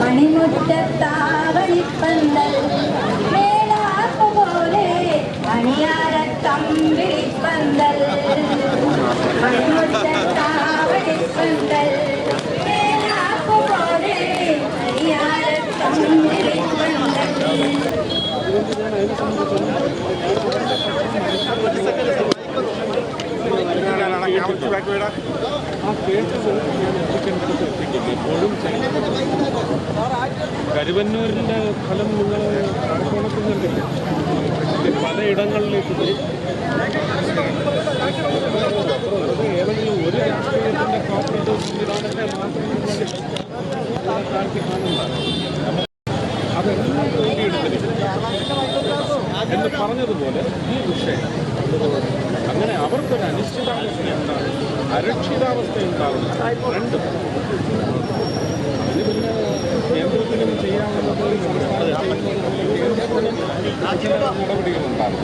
മണിമുറ്റത്താവണിപ്പന്തൽ മേലാപ്പുപോലെ മണിയാരത്തമ്പിളിപ്പന്തൽ മണിമുറ്റത്താവണിപ്പന്തൽ മേലാപ്പുപോലെ മണിയാരത്തമ്പിളിപ്പന്തൽ. കരുവന്നൂരിൻ്റെ ഫലം നിങ്ങൾ കണക്കുണക്കുന്നുണ്ടല്ലോ പലയിടങ്ങളിലേക്ക് ഏതെങ്കിലും ഒരു രാഷ്ട്രീയത്തിൻ്റെ കോപ്പറേറ്റീവ് സംവിധാനത്തെ മാത്രം കാണില്ല അതെല്ലാം നേടിയെടുത്തിരിക്കും എന്ന് പറഞ്ഞതുപോലെ ഈ വിഷയം അങ്ങനെ അവർക്കൊരു അനിശ്ചിതാവസ്ഥ ഉണ്ടാകും, അരക്ഷിതാവസ്ഥ ഉണ്ടാകും. രണ്ടും അതിന് പിന്നെ കേന്ദ്രത്തിനും ചെയ്യാവുന്നത് സംസ്ഥാനത്തിനും നടപടികളുണ്ടാകും.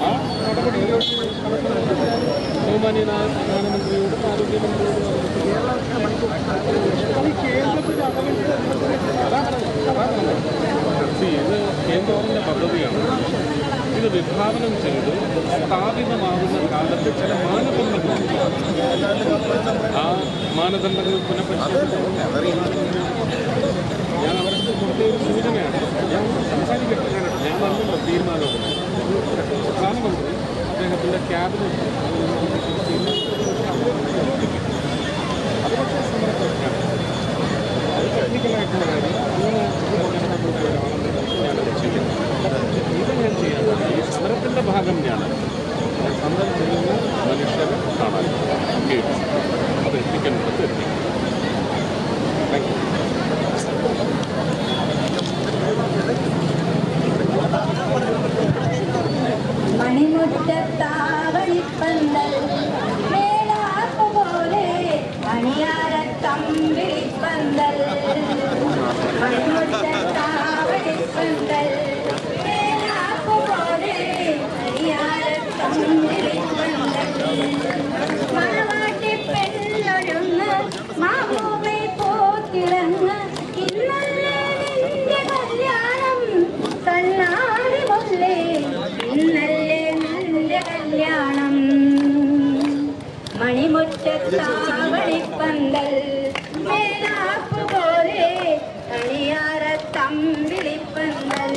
ആ നടപടികൾ ബഹുമാന്യനായ പ്രധാനമന്ത്രിയോടും ആരോഗ്യമന്ത്രിയോടും ഇത് കേന്ദ്രത്തിൻ്റെ പദ്ധതിയാണ്. ഇത് വിഭാവനം ചെയ്ത് സ്ഥാപിതമാകുന്ന കാലത്ത് ചില മാനദണ്ഡങ്ങളുണ്ട്. ആ മാനദണ്ഡങ്ങൾ പുനഃപരിശോധിക്കണം. ഞാൻ അവർക്ക് കൊടുത്ത ഒരു സൂചനയാണ്. ഞാൻ സംസാരിക്കട്ടെ. ഞാൻ നല്ല തീരുമാനമാണ്. പ്രധാനമന്ത്രി അദ്ദേഹത്തിൻ്റെ ക്യാബിനറ്റ് അത് പക്ഷേ സമരപ്രഖ്യാപനം അത് ടെക്നിക്കലായിട്ടുള്ള കാര്യം അങ്ങനെ ഞാനത് ചെയ്യും. ഇത് ഞാൻ ചെയ്യാൻ ഈ സമരത്തിൻ്റെ ഭാഗം ഞാനല്ല. സമരം ചെയ്യുന്ന മനുഷ്യരെ കാണാൻ അത് എത്തിക്കേണ്ടത് എത്തിക്കും. Thank you. മണിമുറ്റത്താവണിപ്പന്തൽ മേലാപ്പുപോലെ മണിയാരത്തമ്പിളിപ്പന്തൽ മണിമുറ്റത്താവണിപ്പന്തൽ മേലാപ്പുപോലെ മണിയാരത്തമ്പിളിപ്പന്തൽ. മണവാട്ടി പെണ്ണൊരുങ്ങ് മാമൂമെ പോത്തിറങ്ങ് ഇന്നല്ലേ നിന്റെ കല്യാണം കണ്ണാടി മുല്ലേ ഇന്നല്ലേ നിന്റെ കല്യാണം. മണിമുറ്റത്താവണിപ്പന്തൽ മേലാപ്പുപോലെ മണിയാരത്തമ്പിളിപ്പന്തൽ.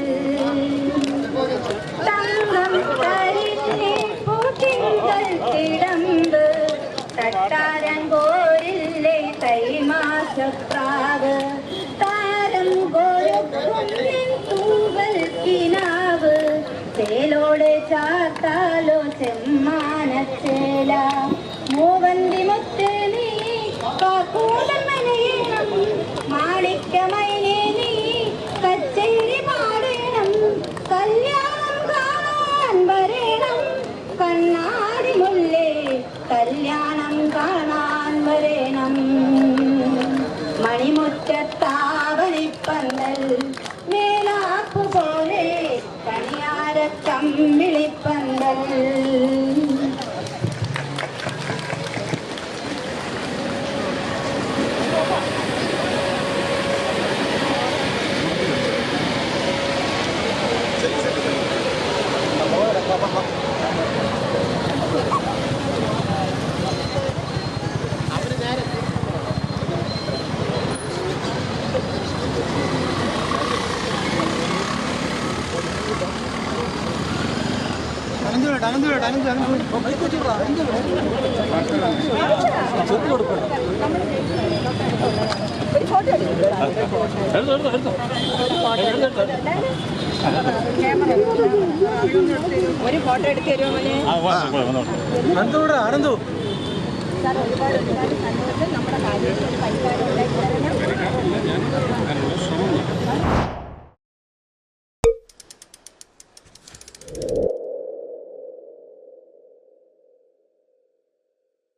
തങ്കം കരിഞ്ഞി പൂത്തിങ്കൾ തിടമ്പ് തട്ടാരൻ പോരില്ലേ കൈമാസപ്രാവ് താരം കോരുക്കുന്നിൻ തൂവൽ കിനാവ് ചേലോട് ചാത്താലോ ചെമ്മാനച്ചേല മൂവന്തി മുത്ത് നീ കാക്കൂടമനയണം മാണിക്കമൈനെ നീ കച്ചേരി പാടണം കല്യാണം കാണാൻ വരണം കണ്ണാടി മുല്ലേ കല്യാണം കാണാൻ വരണം. മണിമുറ്റത്താവണിപ്പന്തൽ മേലാപ്പുപോലെ കണിയാരത്തമ്പിളിപ്പന്തൽ. ഒരു ഫോട്ടോ എടുത്ത് തരുമോ മോനെ? ആനന്ദു സാർ ഒരുപാട് സന്തോഷം. നമ്മുടെ കാര്യത്തിൽ പരിപാടി ഉണ്ടായി തരണം.